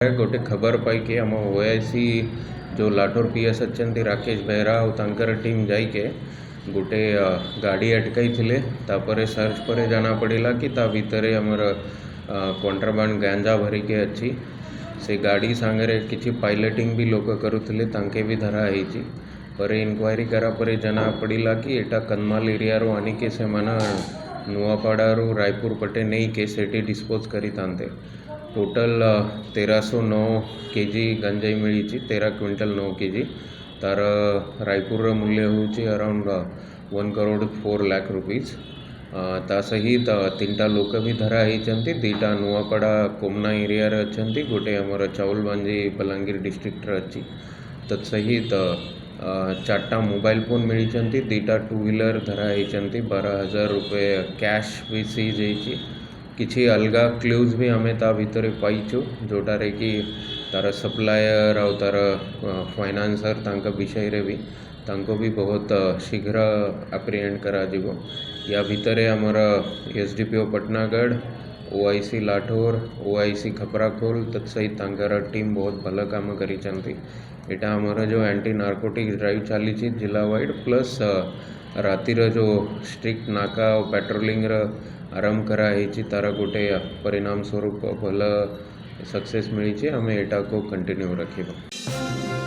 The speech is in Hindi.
गोटे खबर पाई कि आम ओआईसी जो लाठोर पीएस अच्छा राकेश बेहरा और टीम जाइके गोटे गाड़ी अटकई थे। तापर सर्च पर जाना पड़ा कि ता भितर आमर कंट्राबांड गांजा भरिके अच्छी से गाड़ी सांगरे किसी पायलटिंग भी लोक करुले तांके भी धरा होती। पर इनक्वारी करा पर जना पड़ा कि एटा कन्माल एरिया रो आनिके से माना नुआपाड़ारू रायपुर पटे नहीं के सेठी डिस्पोज करी तांते। टोटल 1309 केजी गंजाई मिली 13 क्विंटल 9 केजी तार रायपुर मूल्य हूँ अराउंड 1 करोड़ 4 लाख रुपीज। ता सहित 3टा लोक भी धरा होती। 2टा नुआपाड़ा कोमना एरिया अच्छा गोटे आमर चाउलबांजी बलांगीर डिस्ट्रिक्ट अच्छी तत्सहित 4टा मोबाइल फोन मिली 2टा 2 व्हीलर धरा होती। 12,000 रुपये कैश भी सीज होती। किसी अलगा क्लूज भी आम ता भितर पाइचु जोटारे कि तार सप्लायर और तार फाइनान्सर तांका विषय रे भी तांको भी बहुत शीघ्र एप्रिहेंड करा जिवो। या भितर आमर SDPO Patnagarh OIC Lathor OIC Khaprakhol तत्सहित तांकर टीम बहुत भल काम करी। एटा आमर जो एंटी नार्कोटिक ड्राइव चली जिला वाइड प्लस रातिर जो स्ट्रिक्ट नाका और पेट्रोलिंग आरंभ कराई तार गोटे परिणाम स्वरूप भल सक्सेस मिली। आम एटा को कंटिन्यू रखा।